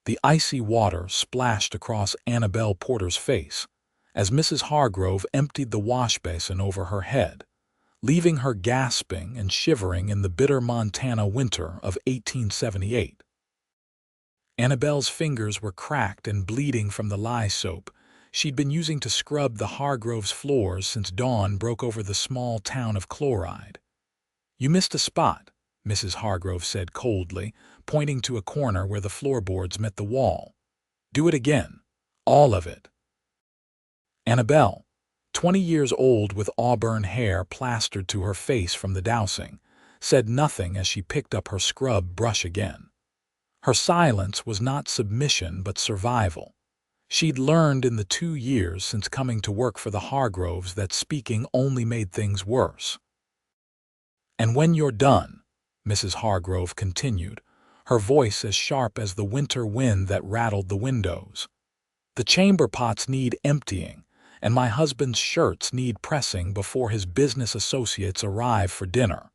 The icy water splashed across Annabelle Porter's face as Mrs. Hargrove emptied the wash basin over her head, leaving her gasping and shivering in the bitter Montana winter of 1878. Annabelle's fingers were cracked and bleeding from the lye soap she'd been using to scrub the Hargroves' floors since dawn broke over the small town of Chloride. "You missed a spot," Mrs. Hargrove said coldly, pointing to a corner where the floorboards met the wall. "Do it again. All of it." Annabelle, 20 years old with auburn hair plastered to her face from the dousing, said nothing as she picked up her scrub brush again. Her silence was not submission but survival. She'd learned in the 2 years since coming to work for the Hargroves that speaking only made things worse. "And when you're done," Mrs. Hargrove continued, her voice as sharp as the winter wind that rattled the windows, "the chamber pots need emptying, and my husband's shirts need pressing before his business associates arrive for dinner."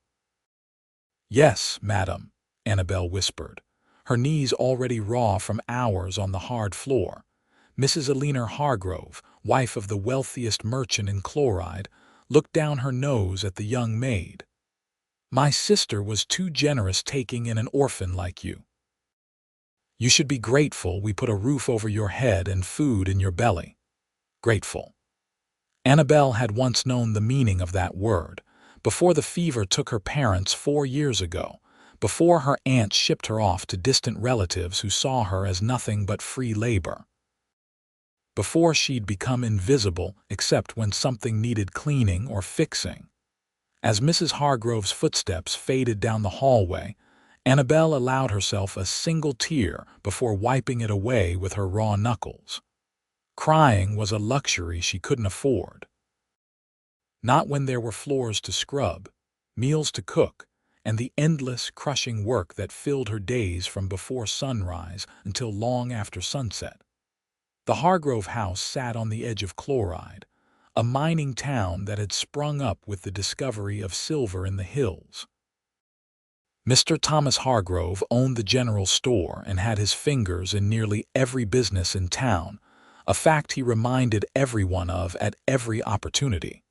"Yes, madam," Annabelle whispered, her knees already raw from hours on the hard floor. Mrs. Eleanor Hargrove, wife of the wealthiest merchant in Chloride, looked down her nose at the young maid. "My sister was too generous taking in an orphan like you. You should be grateful we put a roof over your head and food in your belly." Grateful. Annabelle had once known the meaning of that word, before the fever took her parents 4 years ago, before her aunt shipped her off to distant relatives who saw her as nothing but free labor. Before she'd become invisible except when something needed cleaning or fixing. As Mrs. Hargrove's footsteps faded down the hallway, Annabelle allowed herself a single tear before wiping it away with her raw knuckles. Crying was a luxury she couldn't afford. Not when there were floors to scrub, meals to cook, and the endless, crushing work that filled her days from before sunrise until long after sunset. The Hargrove house sat on the edge of Chloride, a mining town that had sprung up with the discovery of silver in the hills. Mr. Thomas Hargrove owned the general store and had his fingers in nearly every business in town, a fact he reminded everyone of at every opportunity.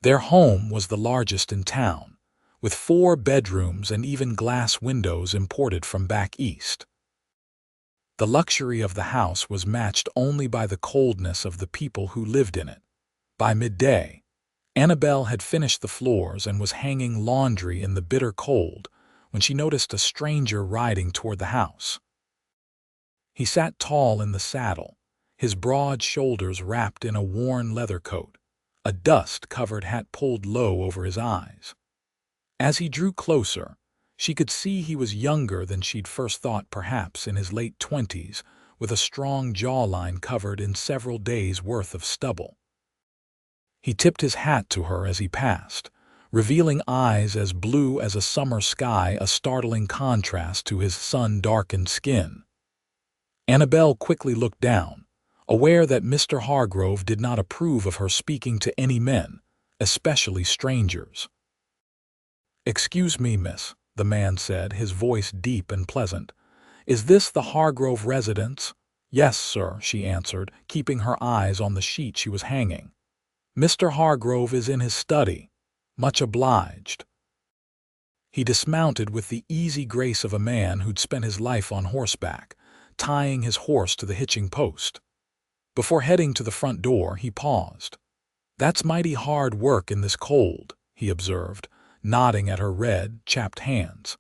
Their home was the largest in town, with 4 bedrooms and even glass windows imported from back east. The luxury of the house was matched only by the coldness of the people who lived in it. By midday, Annabelle had finished the floors and was hanging laundry in the bitter cold when she noticed a stranger riding toward the house. He sat tall in the saddle, his broad shoulders wrapped in a worn leather coat, a dust-covered hat pulled low over his eyes. As he drew closer, she could see he was younger than she'd first thought, perhaps in his late 20s, with a strong jawline covered in several days' worth of stubble. He tipped his hat to her as he passed, revealing eyes as blue as a summer sky, a startling contrast to his sun-darkened skin. Annabelle quickly looked down, aware that Mr. Hargrove did not approve of her speaking to any men, especially strangers. "Excuse me, miss," the man said, his voice deep and pleasant. "Is this the Hargrove residence?" "Yes, sir," she answered, keeping her eyes on the sheet she was hanging. "Mr. Hargrove is in his study. Much obliged." He dismounted with the easy grace of a man who'd spent his life on horseback, tying his horse to the hitching post. Before heading to the front door, he paused. "That's mighty hard work in this cold," he observed, nodding at her red, chapped hands.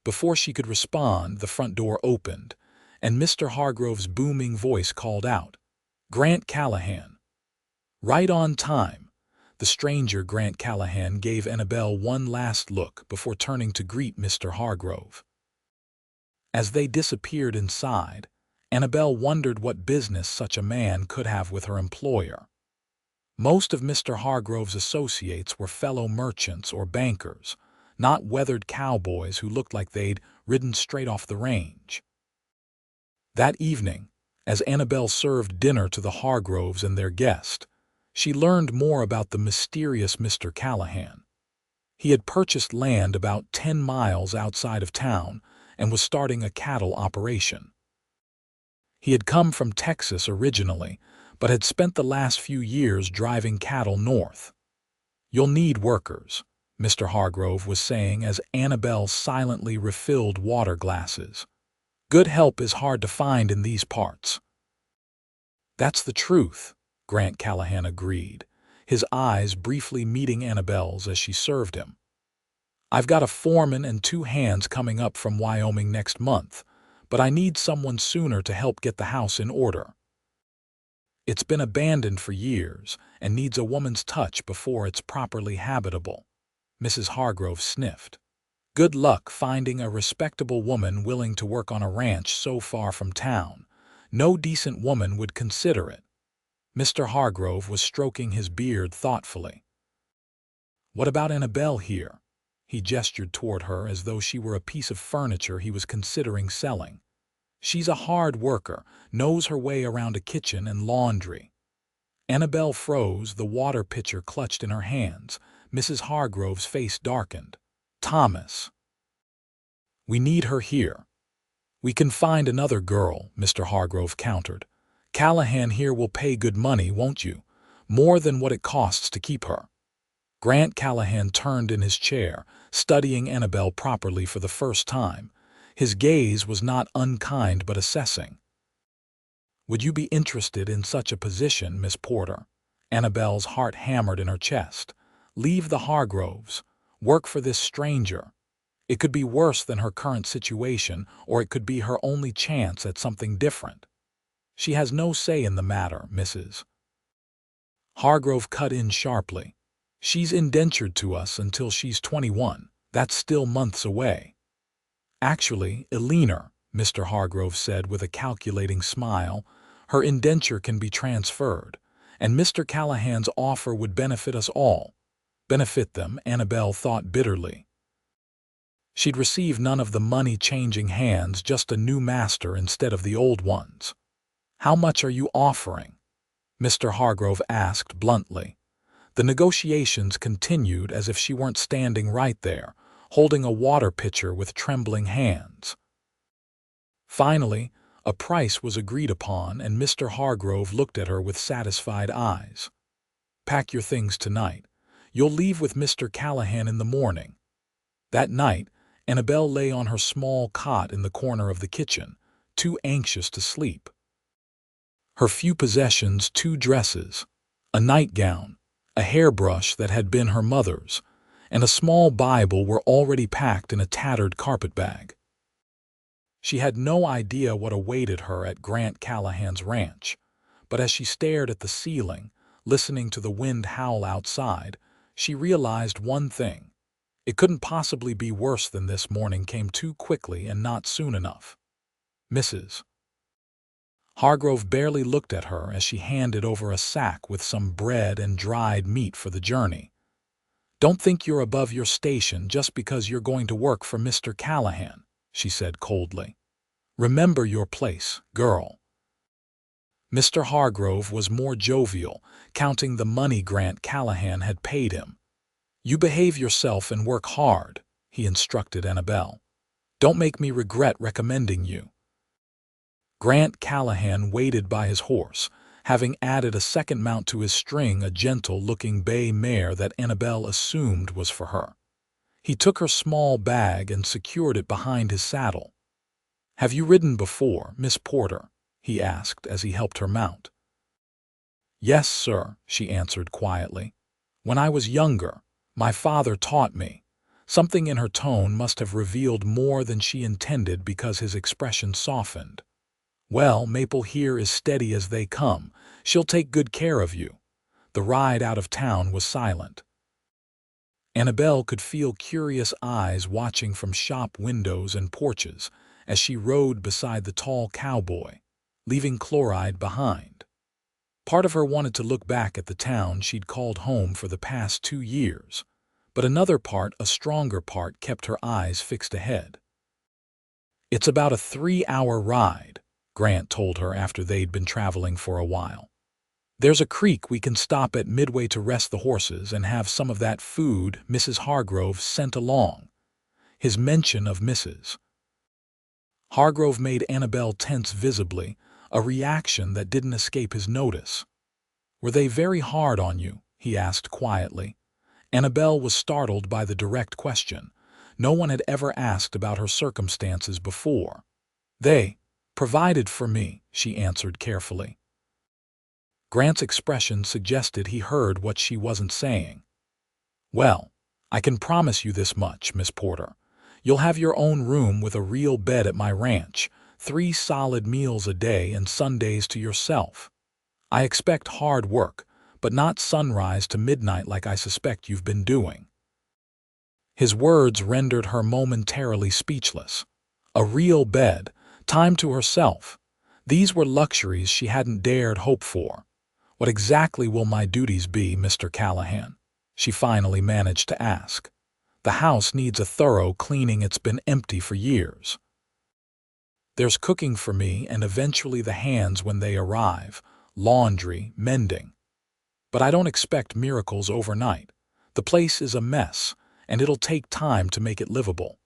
Before she could respond, the front door opened, and Mr. Hargrove's booming voice called out, "Grant Callahan." Right on time, the stranger Grant Callahan gave Annabelle one last look before turning to greet Mr. Hargrove. As they disappeared inside, Annabelle wondered what business such a man could have with her employer. Most of Mr. Hargrove's associates were fellow merchants or bankers, not weathered cowboys who looked like they'd ridden straight off the range. That evening, as Annabelle served dinner to the Hargroves and their guest, she learned more about the mysterious Mr. Callahan. He had purchased land about 10 miles outside of town and was starting a cattle operation. He had come from Texas originally, but had spent the last few years driving cattle north. "You'll need workers," Mr. Hargrove was saying as Annabelle silently refilled water glasses. "Good help is hard to find in these parts." "That's the truth," Grant Callahan agreed, his eyes briefly meeting Annabelle's as she served him. "I've got a foreman and 2 hands coming up from Wyoming next month, but I need someone sooner to help get the house in order. It's been abandoned for years and needs a woman's touch before it's properly habitable." Mrs. Hargrove sniffed. "Good luck finding a respectable woman willing to work on a ranch so far from town. No decent woman would consider it." Mr. Hargrove was stroking his beard thoughtfully. "What about Annabelle here?" He gestured toward her as though she were a piece of furniture he was considering selling. "She's a hard worker, knows her way around a kitchen and laundry." Annabelle froze, the water pitcher clutched in her hands. Mrs. Hargrove's face darkened. "Thomas, we need her here." "We can find another girl," Mr. Hargrove countered. "Callahan here will pay good money, won't you? More than what it costs to keep her." Grant Callahan turned in his chair, studying Annabelle properly for the first time. His gaze was not unkind but assessing. "Would you be interested in such a position, Miss Porter?" Annabelle's heart hammered in her chest. "Leave the Hargroves. Work for this stranger. It could be worse than her current situation, or it could be her only chance at something different. She has no say in the matter, Mrs." Hargrove cut in sharply. "She's indentured to us until she's 21. That's still months away." "Actually, Eleanor," Mr. Hargrove said with a calculating smile, "her indenture can be transferred, and Mr. Callahan's offer would benefit us all." Benefit them, Annabelle thought bitterly. She'd receive none of the money-changing hands, just a new master instead of the old ones. "How much are you offering?" Mr. Hargrove asked bluntly. The negotiations continued as if she weren't standing right there, holding a water pitcher with trembling hands. Finally, a price was agreed upon, and Mr. Hargrove looked at her with satisfied eyes. "Pack your things tonight. You'll leave with Mr. Callahan in the morning." That night, Annabelle lay on her small cot in the corner of the kitchen, too anxious to sleep. Her few possessions, 2 dresses, a nightgown, a hairbrush that had been her mother's, and a small Bible were already packed in a tattered carpetbag. She had no idea what awaited her at Grant Callahan's ranch, but as she stared at the ceiling, listening to the wind howl outside, she realized one thing. It couldn't possibly be worse than this. Morning came too quickly and not soon enough. "Mrs. Hargrove barely looked at her as she handed over a sack with some bread and dried meat for the journey. "Don't think you're above your station just because you're going to work for Mr. Callahan," she said coldly. "Remember your place, girl." Mr. Hargrove was more jovial, counting the money Grant Callahan had paid him. "You behave yourself and work hard," he instructed Annabelle. "Don't make me regret recommending you." Grant Callahan waited by his horse, having added a second mount to his string, a gentle-looking bay mare that Annabelle assumed was for her. He took her small bag and secured it behind his saddle. "Have you ridden before, Miss Porter?" he asked as he helped her mount. "Yes, sir," she answered quietly. "When I was younger, my father taught me." Something in her tone must have revealed more than she intended because his expression softened. "Well, Maple here is steady as they come. She'll take good care of you." The ride out of town was silent. Annabelle could feel curious eyes watching from shop windows and porches as she rode beside the tall cowboy, leaving Chloride behind. Part of her wanted to look back at the town she'd called home for the past 2 years, but another part, a stronger part, kept her eyes fixed ahead. "It's about a 3-hour ride," Grant told her after they'd been traveling for a while. "There's a creek we can stop at midway to rest the horses and have some of that food Mrs. Hargrove sent along." His mention of Mrs. Hargrove made Annabelle tense visibly, a reaction that didn't escape his notice. "Were they very hard on you?" he asked quietly. Annabelle was startled by the direct question. No one had ever asked about her circumstances before. "They provided for me," she answered carefully. Grant's expression suggested he heard what she wasn't saying. "Well, I can promise you this much, Miss Porter. You'll have your own room with a real bed at my ranch, 3 solid meals a day and Sundays to yourself. I expect hard work, but not sunrise to midnight like I suspect you've been doing." His words rendered her momentarily speechless. A real bed, time to herself. These were luxuries she hadn't dared hope for. "What exactly will my duties be, Mr. Callahan?" she finally managed to ask. "The house needs a thorough cleaning. It's been empty for years. There's cooking for me and eventually the hands when they arrive, laundry, mending. But I don't expect miracles overnight. The place is a mess, and it'll take time to make it livable."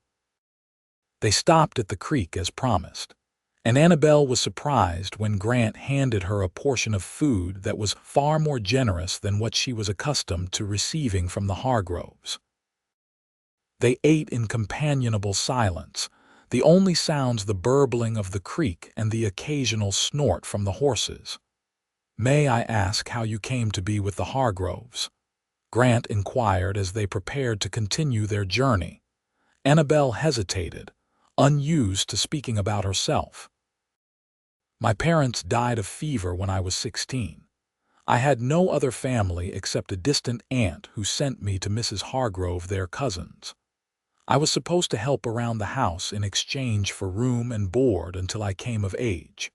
They stopped at the creek as promised, and Annabelle was surprised when Grant handed her a portion of food that was far more generous than what she was accustomed to receiving from the Hargroves. They ate in companionable silence, the only sounds the burbling of the creek and the occasional snort from the horses. "May I ask how you came to be with the Hargroves?" Grant inquired as they prepared to continue their journey. Annabelle hesitated, unused to speaking about herself. "My parents died of fever when I was 16. I had no other family except a distant aunt who sent me to Mrs. Hargrove, their cousins. I was supposed to help around the house in exchange for room and board until I came of age."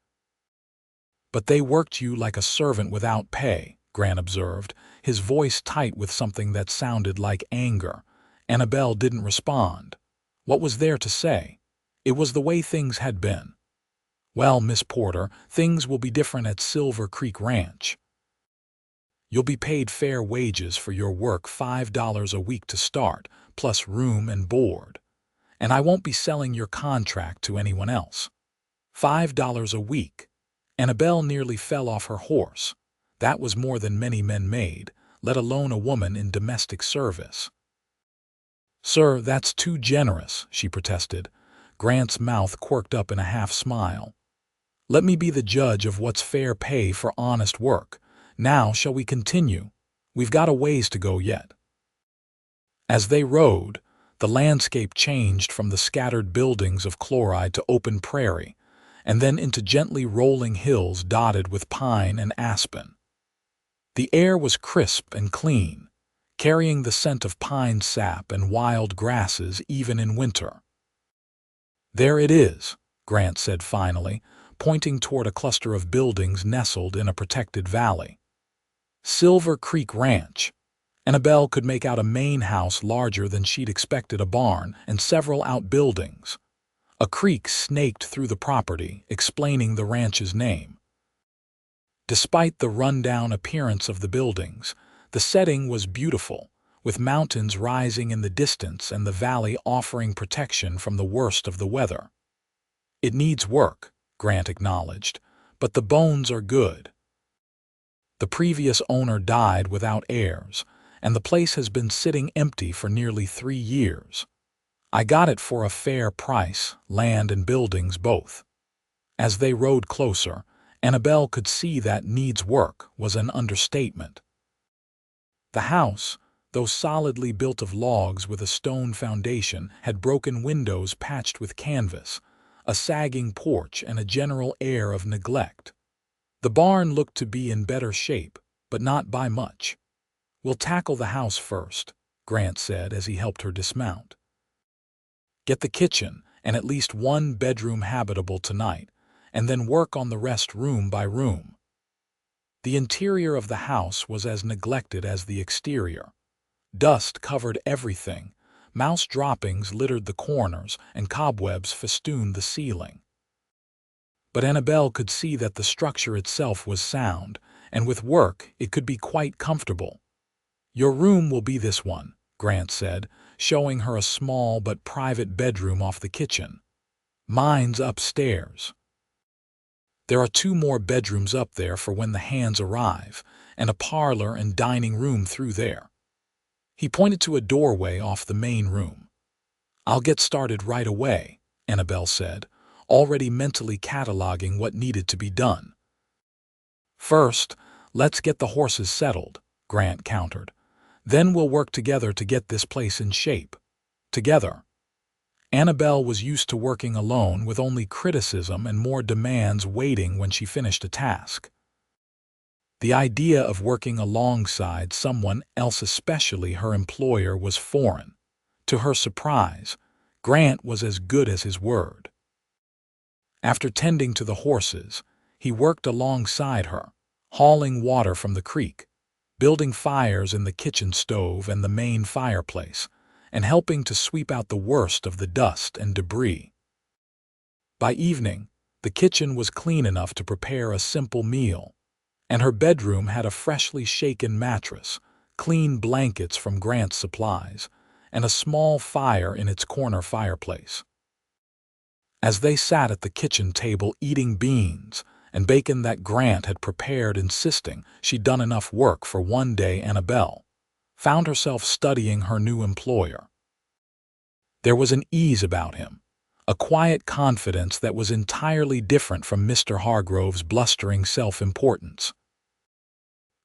"But they worked you like a servant without pay," Grant observed, his voice tight with something that sounded like anger. Annabelle didn't respond. What was there to say? It was the way things had been. "Well, Miss Porter, things will be different at Silver Creek Ranch. You'll be paid fair wages for your work, $5 a week to start, plus room and board. And I won't be selling your contract to anyone else." $5 a week. Annabelle nearly fell off her horse. That was more than many men made, let alone a woman in domestic service. "Sir, that's too generous," she protested. Grant's mouth quirked up in a half-smile. "Let me be the judge of what's fair pay for honest work. Now, shall we continue? We've got a ways to go yet." As they rode, the landscape changed from the scattered buildings of Chloride to open prairie, and then into gently rolling hills dotted with pine and aspen. The air was crisp and clean, carrying the scent of pine sap and wild grasses even in winter. "There it is," Grant said finally, pointing toward a cluster of buildings nestled in a protected valley. Silver Creek Ranch. Annabelle could make out a main house larger than she'd expected, a barn, and several outbuildings. A creek snaked through the property, explaining the ranch's name. Despite the run-down appearance of the buildings, the setting was beautiful, with mountains rising in the distance and the valley offering protection from the worst of the weather. "It needs work," Grant acknowledged, "but the bones are good. The previous owner died without heirs, and the place has been sitting empty for nearly 3 years. I got it for a fair price, land and buildings both." As they rode closer, Annabelle could see that "needs work" was an understatement. The house, though solidly built of logs with a stone foundation, had broken windows patched with canvas, a sagging porch, and a general air of neglect. The barn looked to be in better shape, but not by much. "We'll tackle the house first," Grant said as he helped her dismount. "Get the kitchen and at least one bedroom habitable tonight, and then work on the rest room by room." The interior of the house was as neglected as the exterior. Dust covered everything, mouse droppings littered the corners, and cobwebs festooned the ceiling. But Annabelle could see that the structure itself was sound, and with work it could be quite comfortable. "Your room will be this one," Grant said, showing her a small but private bedroom off the kitchen. Mine's upstairs. There are 2 more bedrooms up there for when the hands arrive, and a parlor and dining room through there. He pointed to a doorway off the main room. I'll get started right away, Annabelle said, already mentally cataloging what needed to be done. First, let's get the horses settled, Grant countered. Then we'll work together to get this place in shape. Together. Annabelle was used to working alone with only criticism and more demands waiting when she finished a task. The idea of working alongside someone else, especially her employer, was foreign. To her surprise, Grant was as good as his word. After tending to the horses, he worked alongside her, hauling water from the creek, building fires in the kitchen stove and the main fireplace, and helping to sweep out the worst of the dust and debris. By evening, the kitchen was clean enough to prepare a simple meal, and her bedroom had a freshly shaken mattress, clean blankets from Grant's supplies, and a small fire in its corner fireplace. As they sat at the kitchen table eating beans and bacon that Grant had prepared, insisting she'd done enough work for one day, Annabelle found herself studying her new employer. There was an ease about him, a quiet confidence that was entirely different from Mr. Hargroves' blustering self-importance.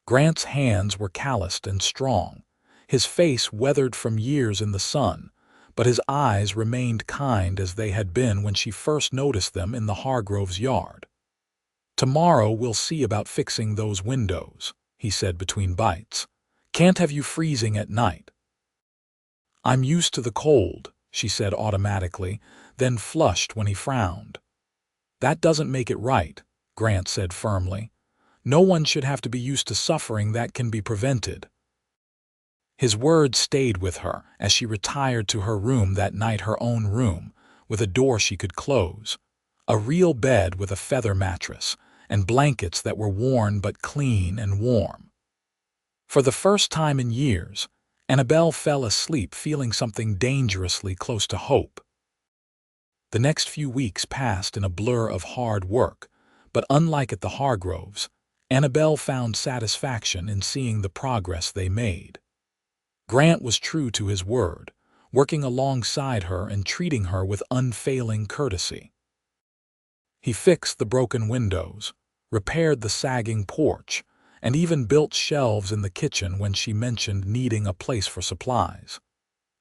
Grant's hands were calloused and strong, his face weathered from years in the sun, but his eyes remained kind as they had been when she first noticed them in the Hargroves' yard. "Tomorrow we'll see about fixing those windows," he said between bites. "Can't have you freezing at night." "I'm used to the cold," she said automatically, then flushed when he frowned. "That doesn't make it right," Grant said firmly. "No one should have to be used to suffering that can be prevented." His words stayed with her as she retired to her room that night, her own room, with a door she could close, a real bed with a feather mattress, and blankets that were worn but clean and warm. For the first time in years, Annabelle fell asleep feeling something dangerously close to hope. The next few weeks passed in a blur of hard work, but unlike at the Hargroves, Annabelle found satisfaction in seeing the progress they made. Grant was true to his word, working alongside her and treating her with unfailing courtesy. He fixed the broken windows, repaired the sagging porch, and even built shelves in the kitchen when she mentioned needing a place for supplies.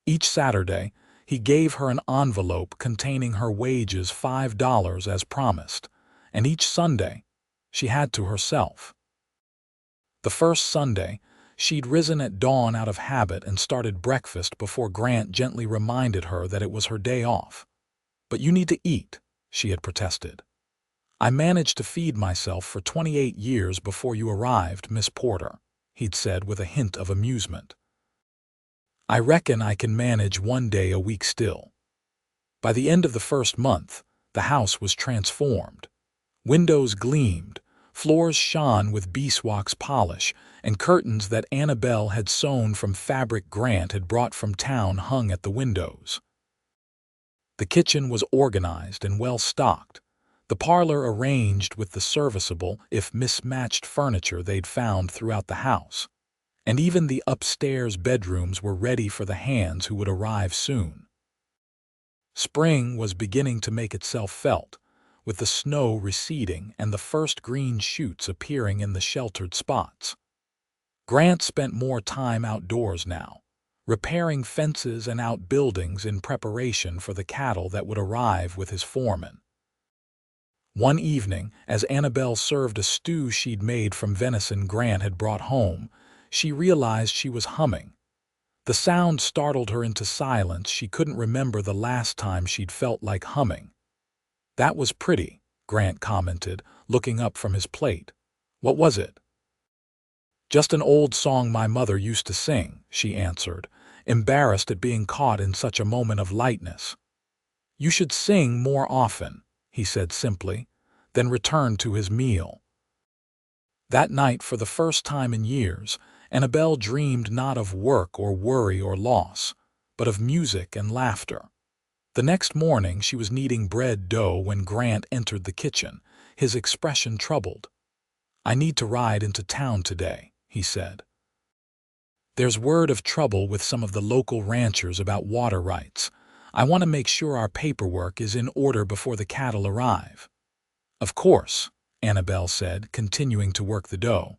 Each Saturday, he gave her an envelope containing her wages, $5 as promised, and each Sunday, she had to herself. The first Sunday, she'd risen at dawn out of habit and started breakfast before Grant gently reminded her that it was her day off. "But you need to eat," she had protested. "I managed to feed myself for 28 years before you arrived, Miss Porter," he'd said with a hint of amusement. "I reckon I can manage one day a week still." By the end of the first month, the house was transformed. Windows gleamed, floors shone with beeswax polish, and curtains that Annabelle had sewn from fabric Grant had brought from town hung at the windows. The kitchen was organized and well-stocked, the parlor arranged with the serviceable, if mismatched, furniture they'd found throughout the house, and even the upstairs bedrooms were ready for the hands who would arrive soon. Spring was beginning to make itself felt, with the snow receding and the first green shoots appearing in the sheltered spots. Grant spent more time outdoors now, repairing fences and outbuildings in preparation for the cattle that would arrive with his foreman. One evening, as Annabelle served a stew she'd made from venison Grant had brought home, she realized she was humming. The sound startled her into silence. She couldn't remember the last time she'd felt like humming. "That was pretty," Grant commented, looking up from his plate. "What was it?" "Just an old song my mother used to sing," she answered, embarrassed at being caught in such a moment of lightness. "You should sing more often," he said simply, then returned to his meal. That night, for the first time in years, Annabelle dreamed not of work or worry or loss, but of music and laughter. The next morning she was kneading bread dough when Grant entered the kitchen, his expression troubled. "I need to ride into town today," he said. "There's word of trouble with some of the local ranchers about water rights. I want to make sure our paperwork is in order before the cattle arrive." "Of course," Annabelle said, continuing to work the dough.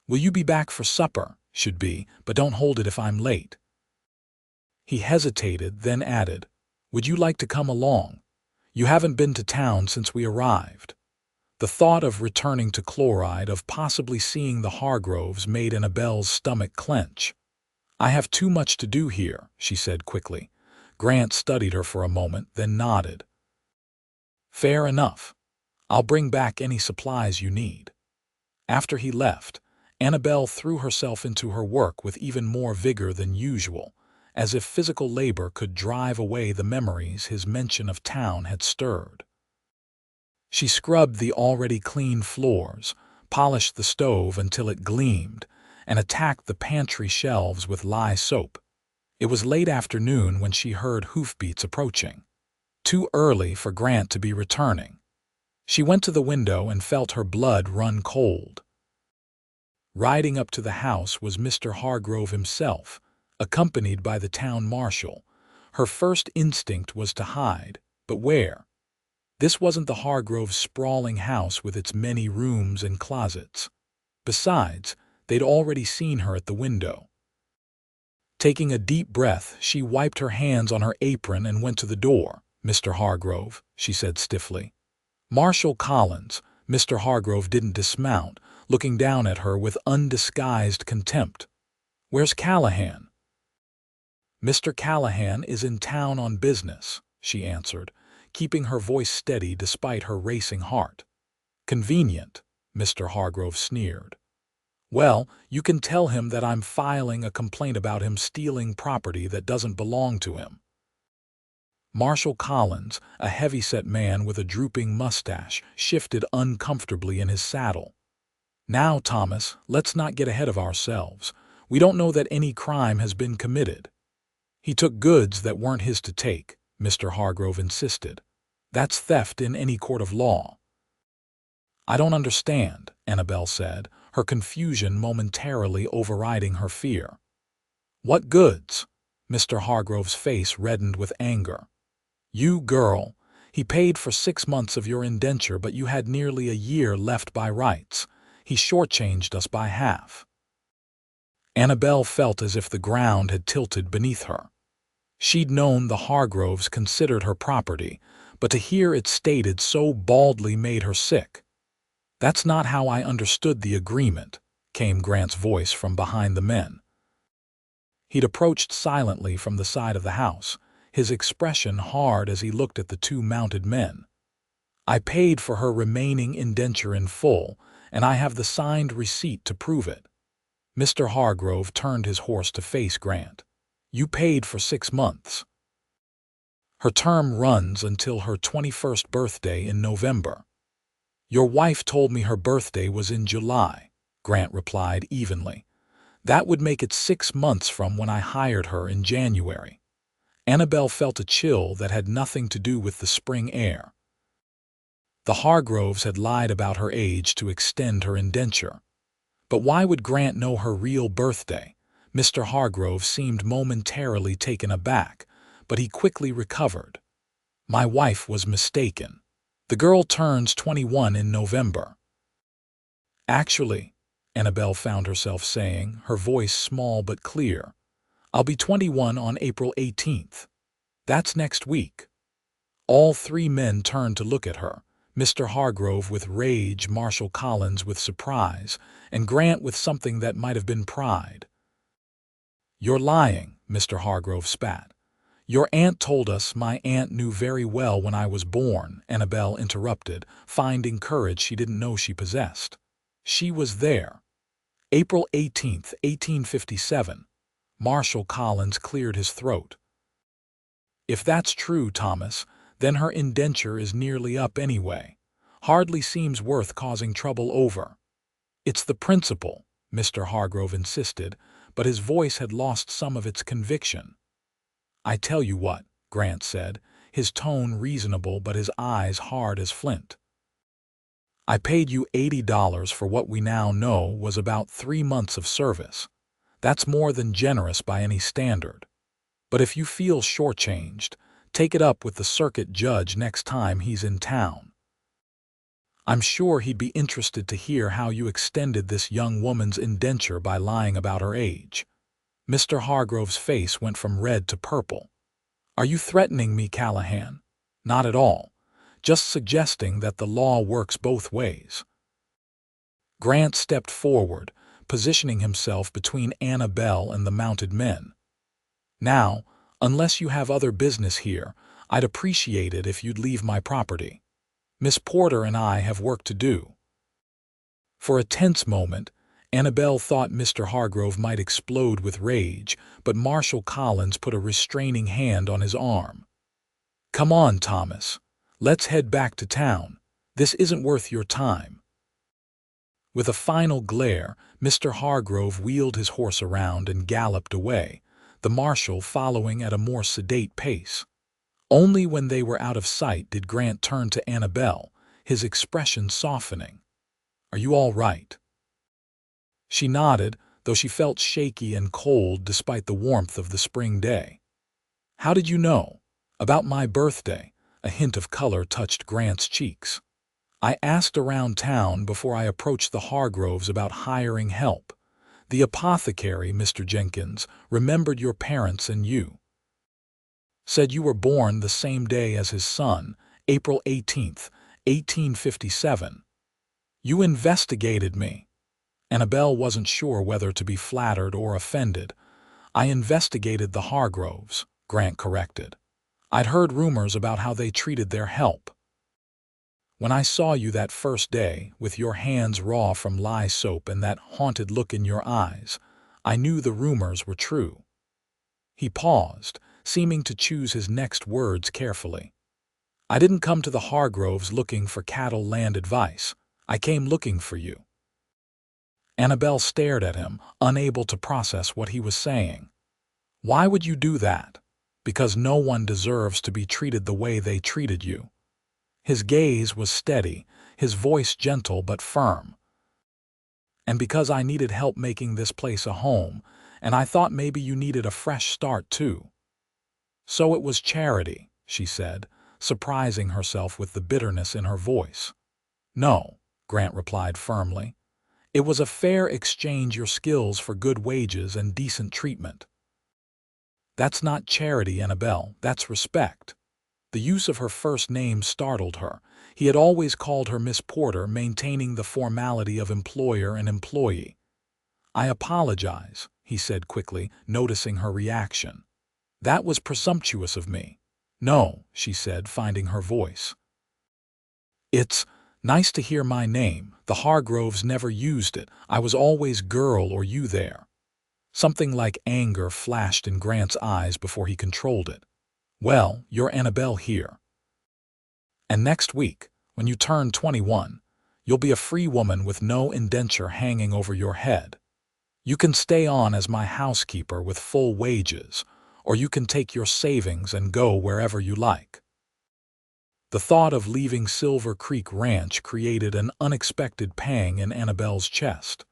"Will you be back for supper?" "Should be, but don't hold it if I'm late." He hesitated, then added, "Would you like to come along? You haven't been to town since we arrived." The thought of returning to Chloride, of possibly seeing the Hargroves, made Annabelle's stomach clench. "I have too much to do here," she said quickly. Grant studied her for a moment, then nodded. "Fair enough. I'll bring back any supplies you need." After he left, Annabelle threw herself into her work with even more vigor than usual, as if physical labor could drive away the memories his mention of town had stirred. She scrubbed the already clean floors, polished the stove until it gleamed, and attacked the pantry shelves with lye soap. It was late afternoon when she heard hoofbeats approaching. Too early for Grant to be returning. She went to the window and felt her blood run cold. Riding up to the house was Mr. Hargrove himself, accompanied by the town marshal. Her first instinct was to hide, but where? This wasn't the Hargroves' sprawling house with its many rooms and closets. Besides, they'd already seen her at the window. Taking a deep breath, she wiped her hands on her apron and went to the door. "Mr. Hargrove," she said stiffly. "Marshal Collins." Mr. Hargrove didn't dismount, looking down at her with undisguised contempt. "Where's Callahan?" "Mr. Callahan is in town on business," she answered, keeping her voice steady despite her racing heart. "Convenient," Mr. Hargrove sneered. "Well, you can tell him that I'm filing a complaint about him stealing property that doesn't belong to him." Marshal Collins, a heavy-set man with a drooping mustache, shifted uncomfortably in his saddle. "Now, Thomas, let's not get ahead of ourselves. We don't know that any crime has been committed." "He took goods that weren't his to take," Mr. Hargrove insisted. "That's theft in any court of law." "I don't understand," Annabelle said, her confusion momentarily overriding her fear. "What goods?" Mr. Hargrove's face reddened with anger. "You girl, he paid for 6 months of your indenture, but you had nearly a year left by rights. He shortchanged us by half." Annabelle felt as if the ground had tilted beneath her. She'd known the Hargroves considered her property, but to hear it stated so baldly made her sick. "That's not how I understood the agreement," came Grant's voice from behind the men. He'd approached silently from the side of the house, his expression hard as he looked at the two mounted men. "I paid for her remaining indenture in full, and I have the signed receipt to prove it." Mr. Hargrove turned his horse to face Grant. "You paid for 6 months. Her term runs until her 21st birthday in November." "Your wife told me her birthday was in July," Grant replied evenly. "That would make it 6 months from when I hired her in January." Annabelle felt a chill that had nothing to do with the spring air. The Hargroves had lied about her age to extend her indenture. But why would Grant know her real birthday? Mr. Hargrove seemed momentarily taken aback, but he quickly recovered. "My wife was mistaken. The girl turns 21 in November." "Actually," Annabelle found herself saying, her voice small but clear, "I'll be 21 on April 18th. That's next week." All three men turned to look at her, Mr. Hargrove with rage, Marshal Collins with surprise, and Grant with something that might have been pride. "You're lying," Mr. Hargrove spat. "Your aunt told us." "My aunt knew very well when I was born," Annabelle interrupted, finding courage she didn't know she possessed. "She was there. April 18th, 1857. Marshal Collins cleared his throat. "If that's true, Thomas, then her indenture is nearly up anyway. Hardly seems worth causing trouble over." "It's the principle," Mr. Hargrove insisted, but his voice had lost some of its conviction. "I tell you what," Grant said, his tone reasonable but his eyes hard as flint. I paid you $80 for what we now know was about 3 months of service. That's more than generous by any standard. But if you feel shortchanged, take it up with the circuit judge next time he's in town. I'm sure he'd be interested to hear how you extended this young woman's indenture by lying about her age. Mr. Hargroves' face went from red to purple. Are you threatening me, Callahan? Not at all. Just suggesting that the law works both ways. Grant stepped forward, positioning himself between Annabelle and the mounted men. Now, unless you have other business here, I'd appreciate it if you'd leave my property. Miss Porter and I have work to do. For a tense moment, Annabelle thought Mr. Hargrove might explode with rage, but Marshal Collins put a restraining hand on his arm. Come on, Thomas. Let's head back to town. This isn't worth your time. With a final glare, Mr. Hargrove wheeled his horse around and galloped away, the marshal following at a more sedate pace. Only when they were out of sight did Grant turn to Annabelle, his expression softening. Are you all right? She nodded, though she felt shaky and cold despite the warmth of the spring day. How did you know? About my birthday. A hint of color touched Grant's cheeks. I asked around town before I approached the Hargroves about hiring help. The apothecary, Mr. Jenkins, remembered your parents and you. Said you were born the same day as his son, April 18th, 1857. You investigated me. Annabelle wasn't sure whether to be flattered or offended. I investigated the Hargroves, Grant corrected. I'd heard rumors about how they treated their help. When I saw you that first day, with your hands raw from lye soap and that haunted look in your eyes, I knew the rumors were true. He paused, seeming to choose his next words carefully. I didn't come to the Hargroves looking for cattle land advice. I came looking for you. Annabelle stared at him, unable to process what he was saying. Why would you do that? Because no one deserves to be treated the way they treated you. His gaze was steady, his voice gentle but firm. And because I needed help making this place a home, and I thought maybe you needed a fresh start too. So it was charity, she said, surprising herself with the bitterness in her voice. No, Grant replied firmly. It was a fair exchange your skills for good wages and decent treatment. That's not charity, Annabelle, that's respect. The use of her first name startled her. He had always called her Miss Porter, maintaining the formality of employer and employee. I apologize, he said quickly, noticing her reaction. That was presumptuous of me. No, she said, finding her voice. It's nice to hear my name. The Hargroves never used it. I was always girl or you there. Something like anger flashed in Grant's eyes before he controlled it. Well, you're Annabelle here. And next week, when you turn 21, you'll be a free woman with no indenture hanging over your head. You can stay on as my housekeeper with full wages, or you can take your savings and go wherever you like. The thought of leaving Silver Creek Ranch created an unexpected pang in Annabelle's chest.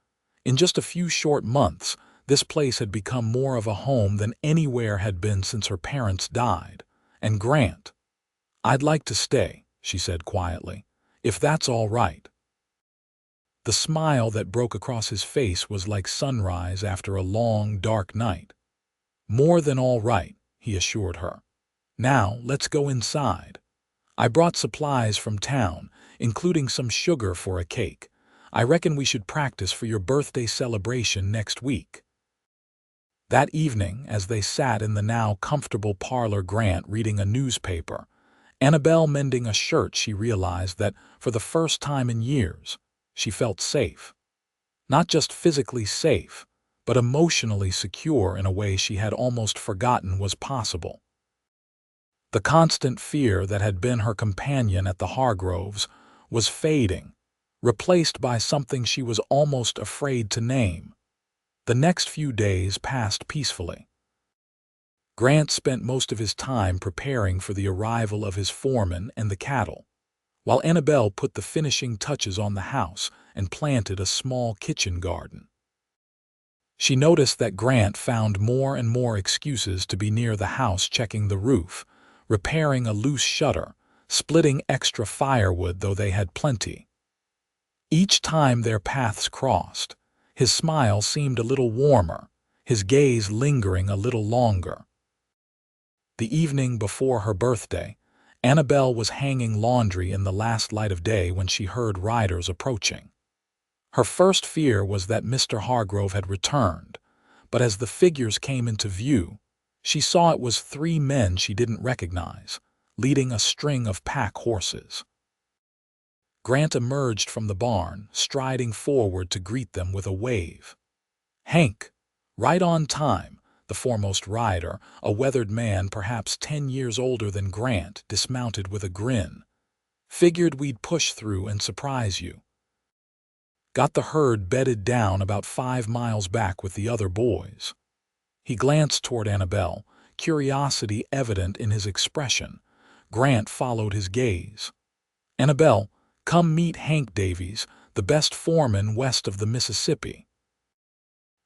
In just a few short months, this place had become more of a home than anywhere had been since her parents died. And Grant, I'd like to stay, she said quietly, if that's all right. The smile that broke across his face was like sunrise after a long, dark night. More than all right, he assured her. Now, let's go inside. I brought supplies from town, including some sugar for a cake. I reckon we should practice for your birthday celebration next week. That evening, as they sat in the now comfortable parlor, Grant reading a newspaper, Annabelle mending a shirt, she realized that, for the first time in years, she felt safe. Not just physically safe, but emotionally secure in a way she had almost forgotten was possible. The constant fear that had been her companion at the Hargroves was fading, replaced by something she was almost afraid to name. The next few days passed peacefully. Grant spent most of his time preparing for the arrival of his foreman and the cattle, while Annabelle put the finishing touches on the house and planted a small kitchen garden. She noticed that Grant found more and more excuses to be near the house, checking the roof, repairing a loose shutter, splitting extra firewood though they had plenty. Each time their paths crossed, his smile seemed a little warmer, his gaze lingering a little longer. The evening before her birthday, Annabelle was hanging laundry in the last light of day when she heard riders approaching. Her first fear was that Mr. Hargrove had returned, but as the figures came into view, she saw it was 3 men she didn't recognize, leading a string of pack horses. Grant emerged from the barn, striding forward to greet them with a wave. "Hank, right on time," the foremost rider, a weathered man perhaps 10 years older than Grant, dismounted with a grin. "Figured we'd push through and surprise you. Got the herd bedded down about 5 miles back with the other boys." He glanced toward Annabelle, curiosity evident in his expression. Grant followed his gaze. "Annabelle, come meet Hank Davies, the best foreman west of the Mississippi.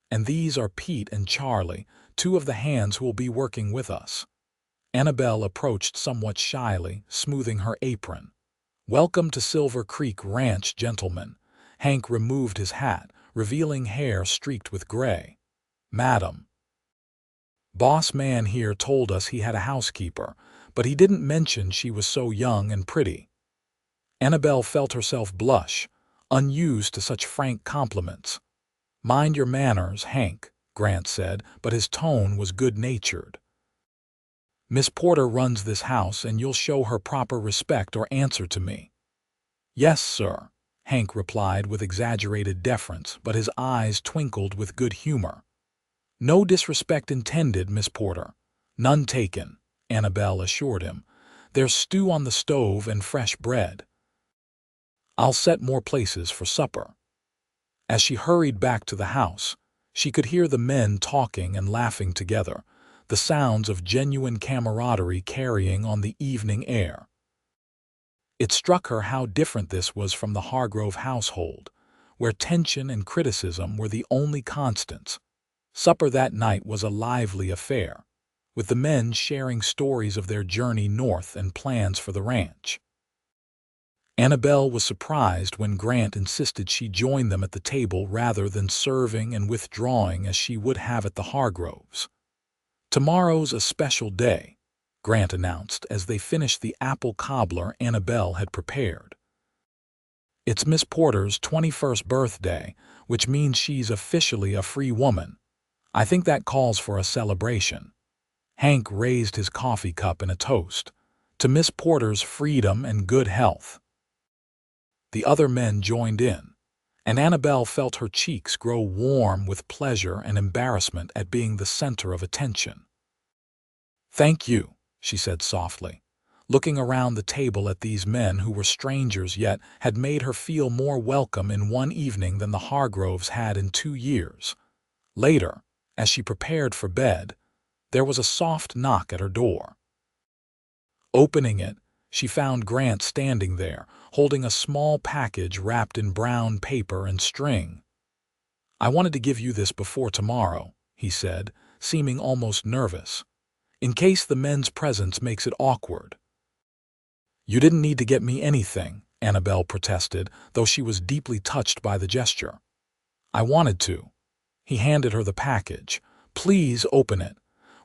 And these are Pete and Charlie, 2 of the hands who will be working with us." Annabelle approached somewhat shyly, smoothing her apron. "Welcome to Silver Creek Ranch, gentlemen." Hank removed his hat, revealing hair streaked with gray. "Madam, boss man here told us he had a housekeeper, but he didn't mention she was so young and pretty." Annabelle felt herself blush, unused to such frank compliments. "Mind your manners, Hank," Grant said, but his tone was good-natured. "Miss Porter runs this house, and you'll show her proper respect or answer to me." "Yes, sir," Hank replied with exaggerated deference, but his eyes twinkled with good humor. "No disrespect intended, Miss Porter." "None taken," Annabelle assured him. "There's stew on the stove and fresh bread. I'll set more places for supper." As she hurried back to the house, she could hear the men talking and laughing together, the sounds of genuine camaraderie carrying on the evening air. It struck her how different this was from the Hargrove household, where tension and criticism were the only constants. Supper that night was a lively affair, with the men sharing stories of their journey north and plans for the ranch. Annabelle was surprised when Grant insisted she join them at the table rather than serving and withdrawing as she would have at the Hargroves. "Tomorrow's a special day," Grant announced as they finished the apple cobbler Annabelle had prepared. "It's Miss Porter's 21st birthday, which means she's officially a free woman. I think that calls for a celebration." Hank raised his coffee cup in a toast. "To Miss Porter's freedom and good health." The other men joined in, and Annabelle felt her cheeks grow warm with pleasure and embarrassment at being the center of attention. "Thank you," she said softly, looking around the table at these men who were strangers yet had made her feel more welcome in one evening than the Hargroves had in 2 years. Later, as she prepared for bed, there was a soft knock at her door. Opening it, she found Grant standing there, holding a small package wrapped in brown paper and string. "I wanted to give you this before tomorrow," he said, seeming almost nervous, "in case the men's presence makes it awkward." "You didn't need to get me anything," Annabelle protested, though she was deeply touched by the gesture. "I wanted to." He handed her the package. "Please open it."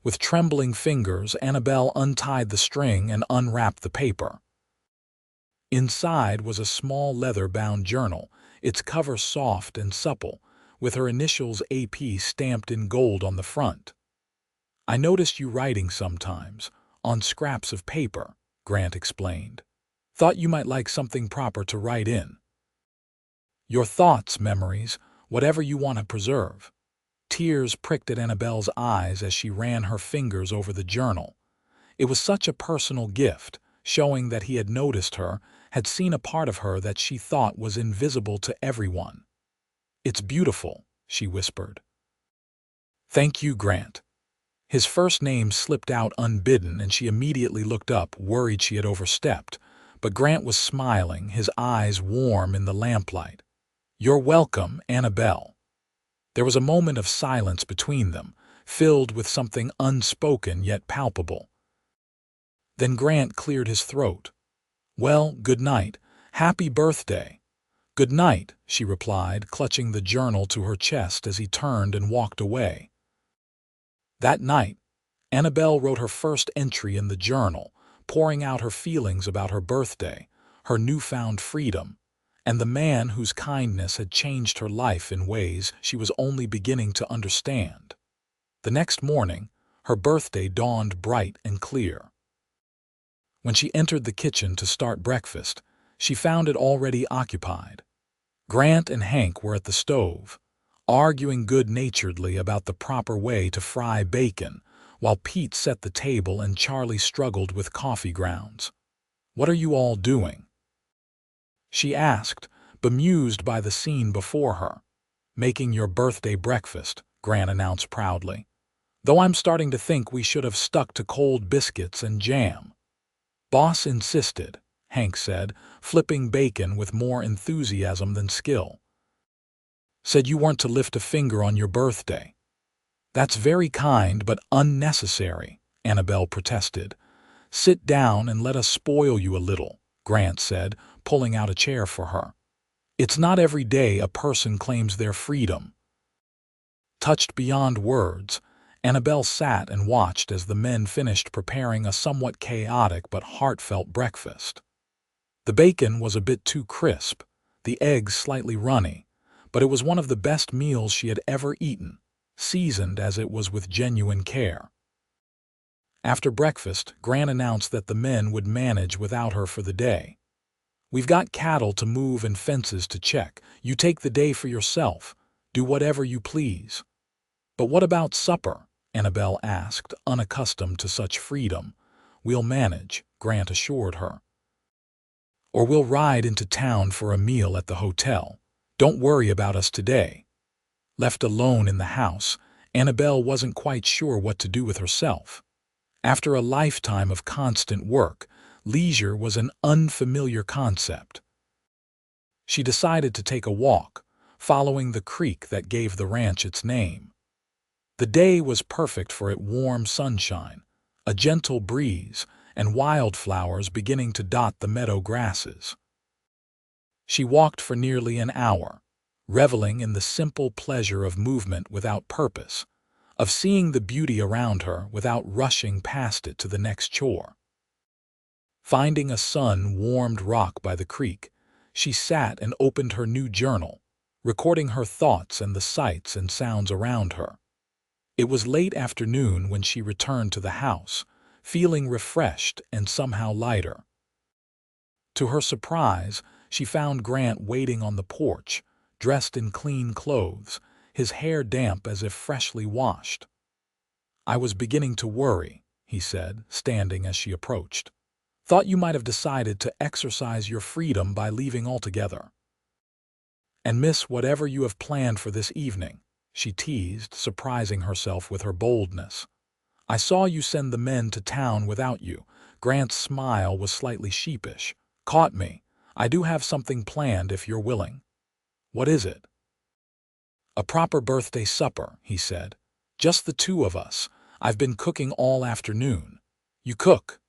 With trembling fingers, Annabelle untied the string and unwrapped the paper. Inside was a small leather-bound journal, its cover soft and supple, with her initials AP stamped in gold on the front. "I noticed you writing sometimes, on scraps of paper," Grant explained. "Thought you might like something proper to write in. Your thoughts, memories, whatever you want to preserve." Tears pricked at Annabelle's eyes as she ran her fingers over the journal. It was such a personal gift, showing that he had noticed her, had seen a part of her that she thought was invisible to everyone. "It's beautiful," she whispered. "Thank you, Grant." His first name slipped out unbidden, and she immediately looked up, worried she had overstepped. But Grant was smiling, his eyes warm in the lamplight. "You're welcome, Annabelle." There was a moment of silence between them, filled with something unspoken yet palpable. Then Grant cleared his throat. "Well, good night. Happy birthday." "Good night," she replied, clutching the journal to her chest as he turned and walked away. That night, Annabelle wrote her first entry in the journal, pouring out her feelings about her birthday, her newfound freedom, and the man whose kindness had changed her life in ways she was only beginning to understand. The next morning, her birthday dawned bright and clear. When she entered the kitchen to start breakfast, she found it already occupied. Grant and Hank were at the stove, arguing good-naturedly about the proper way to fry bacon, while Pete set the table and Charlie struggled with coffee grounds. "What are you all doing?" she asked, bemused by the scene before her. "Making your birthday breakfast," Grant announced proudly. "Though I'm starting to think we should have stuck to cold biscuits and jam." "Boss insisted," Hank said, flipping bacon with more enthusiasm than skill. "Said you weren't to lift a finger on your birthday." "That's very kind but unnecessary," Annabelle protested. "Sit down and let us spoil you a little," Grant said, pulling out a chair for her. "It's not every day a person claims their freedom." Touched beyond words, Annabelle sat and watched as the men finished preparing a somewhat chaotic but heartfelt breakfast. The bacon was a bit too crisp, the eggs slightly runny, but it was one of the best meals she had ever eaten, seasoned as it was with genuine care. After breakfast, Grant announced that the men would manage without her for the day. "We've got cattle to move and fences to check. You take the day for yourself. Do whatever you please." "But what about supper?" Annabelle asked, unaccustomed to such freedom. "We'll manage," Grant assured her. "Or we'll ride into town for a meal at the hotel. Don't worry about us today." Left alone in the house, Annabelle wasn't quite sure what to do with herself. After a lifetime of constant work, leisure was an unfamiliar concept. She decided to take a walk, following the creek that gave the ranch its name. The day was perfect for it: warm sunshine, a gentle breeze, and wildflowers beginning to dot the meadow grasses. She walked for nearly an hour, reveling in the simple pleasure of movement without purpose, of seeing the beauty around her without rushing past it to the next chore. Finding a sun-warmed rock by the creek, she sat and opened her new journal, recording her thoughts and the sights and sounds around her. It was late afternoon when she returned to the house, feeling refreshed and somehow lighter. To her surprise, she found Grant waiting on the porch, dressed in clean clothes, his hair damp as if freshly washed. "I was beginning to worry," he said, standing as she approached. "Thought you might have decided to exercise your freedom by leaving altogether." "And miss whatever you have planned for this evening," she teased, surprising herself with her boldness. "I saw you send the men to town without you." Grant's smile was slightly sheepish. "Caught me. I do have something planned if you're willing." "What is it?" "A proper birthday supper," he said. "Just the two of us. I've been cooking all afternoon." "You cook?"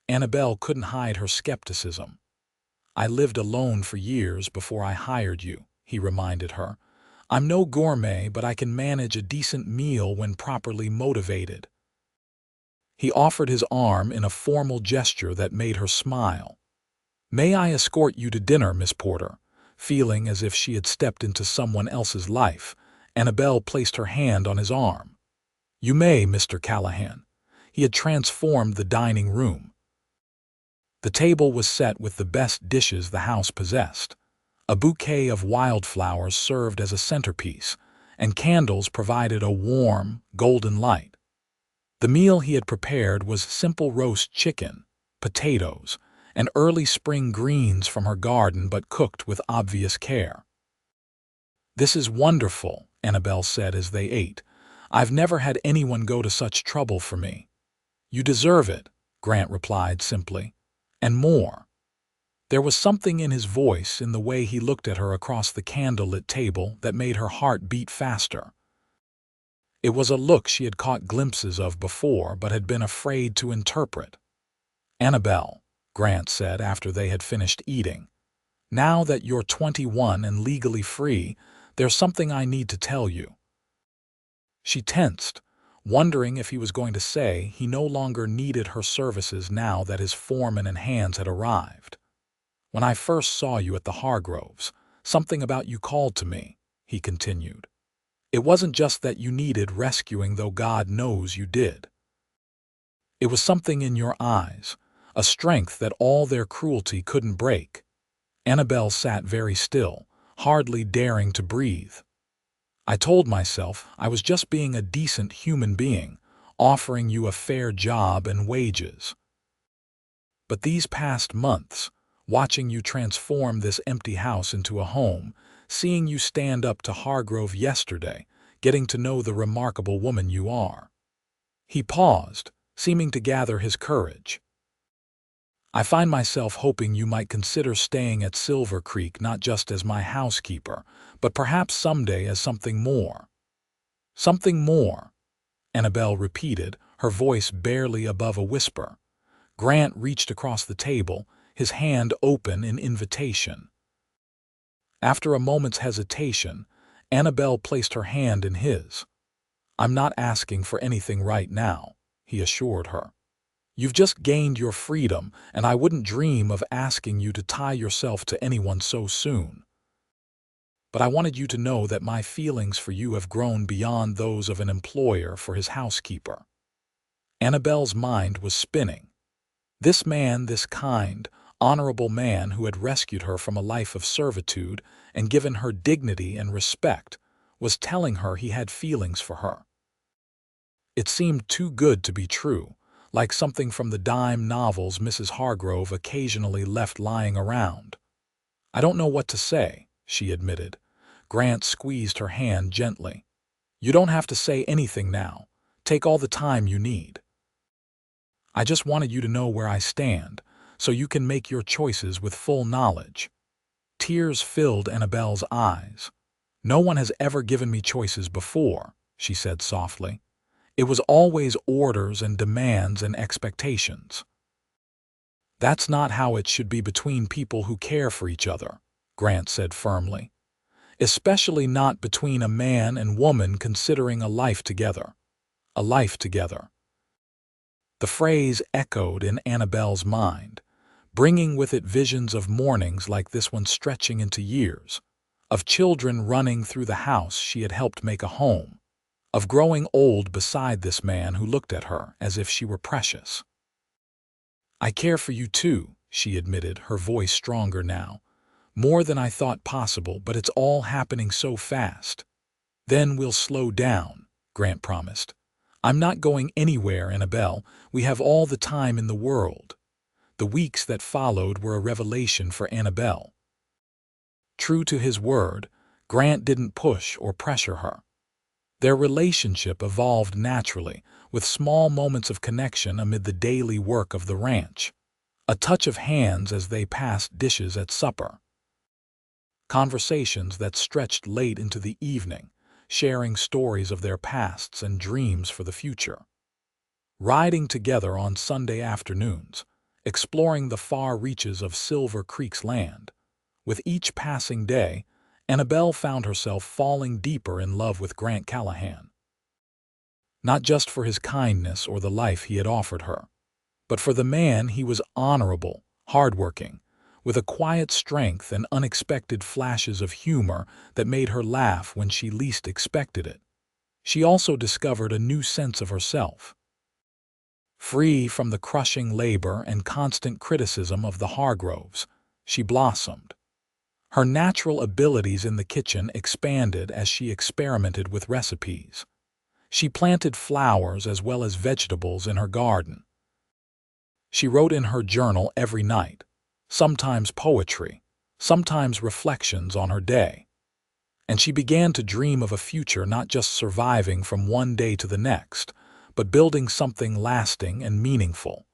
Annabelle couldn't hide her skepticism. "I lived alone for years before I hired you," he reminded her. "I'm no gourmet, but I can manage a decent meal when properly motivated." He offered his arm in a formal gesture that made her smile. "May I escort you to dinner, Miss Porter?" Feeling as if she had stepped into someone else's life, Annabelle placed her hand on his arm. "You may, Mr. Callahan." He had transformed the dining room. The table was set with the best dishes the house possessed. A bouquet of wildflowers served as a centerpiece, and candles provided a warm, golden light. The meal he had prepared was simple roast chicken, potatoes, and early spring greens from her garden, but cooked with obvious care. "This is wonderful," Annabelle said as they ate. I've never had anyone go to such trouble for me." "You deserve it," Grant replied simply. "And more." There was something in his voice, in the way he looked at her across the candlelit table, that made her heart beat faster. It was a look she had caught glimpses of before but had been afraid to interpret. "Annabelle," Grant said after they had finished eating, "now that you're 21 and legally free, there's something I need to tell you." She tensed, wondering if he was going to say he no longer needed her services now that his foreman and hands had arrived. "When I first saw you at the Hargroves, something about you called to me," he continued. "It wasn't just that you needed rescuing, though God knows you did. It was something in your eyes, a strength that all their cruelty couldn't break." Annabelle sat very still, hardly daring to breathe. "I told myself I was just being a decent human being, offering you a fair job and wages. But these past months, watching you transform this empty house into a home, seeing you stand up to Hargrove yesterday, getting to know the remarkable woman you are." He paused, seeming to gather his courage. "I find myself hoping you might consider staying at Silver Creek not just as my housekeeper, but perhaps someday as something more." "Something more," Annabelle repeated, her voice barely above a whisper. Grant reached across the table, his hand open in invitation. After a moment's hesitation, Annabelle placed her hand in his. "I'm not asking for anything right now," he assured her. "You've just gained your freedom, and I wouldn't dream of asking you to tie yourself to anyone so soon. But I wanted you to know that my feelings for you have grown beyond those of an employer for his housekeeper." Annabelle's mind was spinning. This man, this kind, honorable man who had rescued her from a life of servitude and given her dignity and respect, was telling her he had feelings for her. It seemed too good to be true, like something from the dime novels Mrs. Hargrove occasionally left lying around. "I don't know what to say," she admitted. Grant squeezed her hand gently. "You don't have to say anything now. Take all the time you need. I just wanted you to know where I stand, so you can make your choices with full knowledge." Tears filled Annabelle's eyes. "No one has ever given me choices before," she said softly. "It was always orders and demands and expectations." "That's not how it should be between people who care for each other," Grant said firmly. "Especially not between a man and woman considering a life together. A life together." The phrase echoed in Annabelle's mind, bringing with it visions of mornings like this one stretching into years, of children running through the house she had helped make a home, of growing old beside this man who looked at her as if she were precious. "I care for you too," she admitted, her voice stronger now. "More than I thought possible, but it's all happening so fast." "Then we'll slow down," Grant promised. "I'm not going anywhere, Annabelle. We have all the time in the world." The weeks that followed were a revelation for Annabelle. True to his word, Grant didn't push or pressure her. Their relationship evolved naturally, with small moments of connection amid the daily work of the ranch. A touch of hands as they passed dishes at supper. Conversations that stretched late into the evening, sharing stories of their pasts and dreams for the future. Riding together on Sunday afternoons, exploring the far reaches of Silver Creek's land. With each passing day, Annabelle found herself falling deeper in love with Grant Callahan. Not just for his kindness or the life he had offered her, but for the man he was: honorable, hardworking, with a quiet strength and unexpected flashes of humor that made her laugh when she least expected it. She also discovered a new sense of herself. Free from the crushing labor and constant criticism of the Hargroves, she blossomed. Her natural abilities in the kitchen expanded as she experimented with recipes. She planted flowers as well as vegetables in her garden. She wrote in her journal every night, sometimes poetry, sometimes reflections on her day. and she began to dream of a future not just surviving from one day to the next, but building something lasting and meaningful.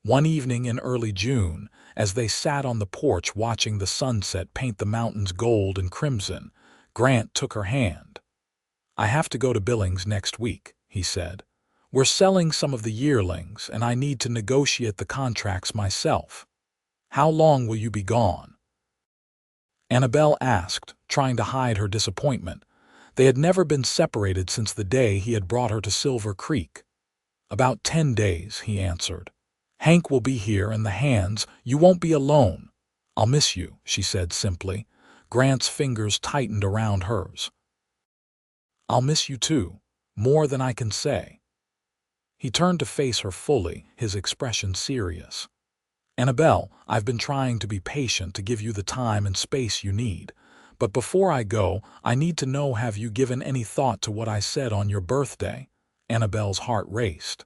One evening in early June, as they sat on the porch watching the sunset paint the mountains gold and crimson, Grant took her hand. "I have to go to Billings next week," he said. "We're selling some of the yearlings, and I need to negotiate the contracts myself. How long will you be gone?" Annabelle asked, trying to hide her disappointment. They had never been separated since the day he had brought her to Silver Creek. "About 10 days," he answered. "Hank will be here and the hands. You won't be alone." "I'll miss you," she said simply. Grant's fingers tightened around hers. "I'll miss you too, more than I can say." He turned to face her fully, his expression serious. "Annabelle, I've been trying to be patient, to give you the time and space you need. But before I go, I need to know, have you given any thought to what I said on your birthday?" Annabelle's heart raced.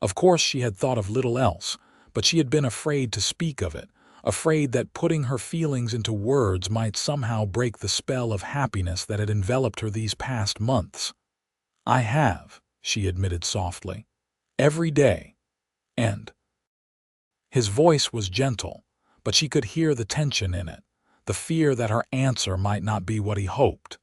Of course she had thought of little else, but she had been afraid to speak of it, afraid that putting her feelings into words might somehow break the spell of happiness that had enveloped her these past months. "I have," she admitted softly. "Every day. And—" His voice was gentle, but she could hear the tension in it, the fear that her answer might not be what he hoped.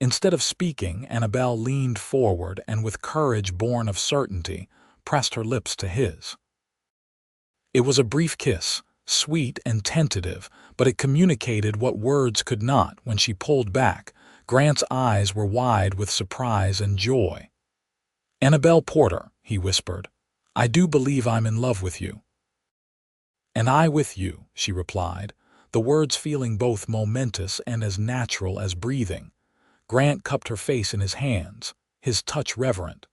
Instead of speaking, Annabelle leaned forward and, with courage born of certainty, pressed her lips to his. It was a brief kiss, sweet and tentative, but it communicated what words could not. When she pulled back, Grant's eyes were wide with surprise and joy. "Annabelle Porter," he whispered, "I do believe I'm in love with you." "And I with you," she replied, the words feeling both momentous and as natural as breathing. Grant cupped her face in his hands, his touch reverent.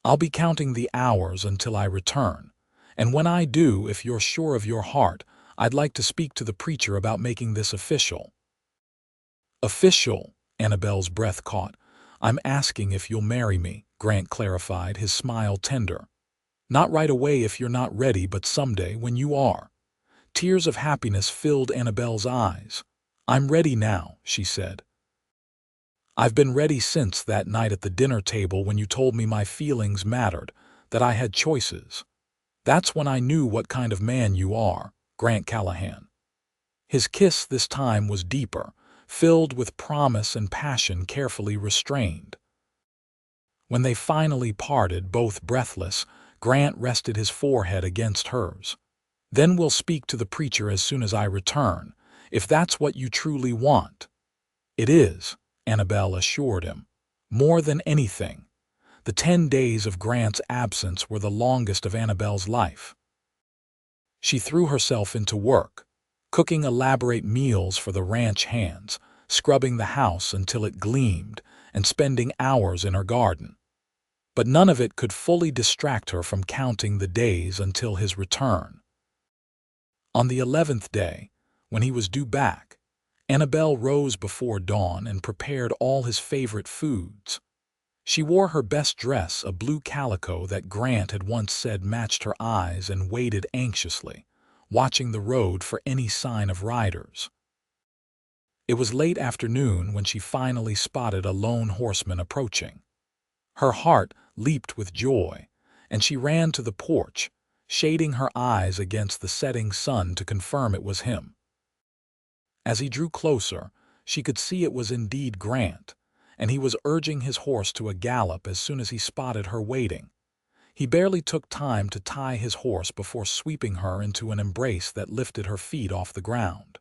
"I'll be counting the hours until I return. And when I do, if you're sure of your heart, I'd like to speak to the preacher about making this official." "Official?" Annabelle's breath caught. "I'm asking if you'll marry me," Grant clarified, his smile tender. "Not right away if you're not ready, but someday when you are." Tears of happiness filled Annabelle's eyes. "I'm ready now," she said. "I've been ready since that night at the dinner table when you told me my feelings mattered, that I had choices. That's when I knew what kind of man you are, Grant Callahan." His kiss this time was deeper, filled with promise and passion carefully restrained. When they finally parted, both breathless, Grant rested his forehead against hers. "Then we'll speak to the preacher as soon as I return, if that's what you truly want." "It is," Annabelle assured him. "More than anything." The 10 days of Grant's absence were the longest of Annabelle's life. She threw herself into work, cooking elaborate meals for the ranch hands, scrubbing the house until it gleamed, and spending hours in her garden. But none of it could fully distract her from counting the days until his return. On the 11th day, when he was due back, Annabelle rose before dawn and prepared all his favorite foods. She wore her best dress, a blue calico that Grant had once said matched her eyes, and waited anxiously, watching the road for any sign of riders. It was late afternoon when she finally spotted a lone horseman approaching. Her heart leaped with joy, and she ran to the porch, shading her eyes against the setting sun to confirm it was him. As he drew closer, she could see it was indeed Grant, and he was urging his horse to a gallop as soon as he spotted her waiting. He barely took time to tie his horse before sweeping her into an embrace that lifted her feet off the ground.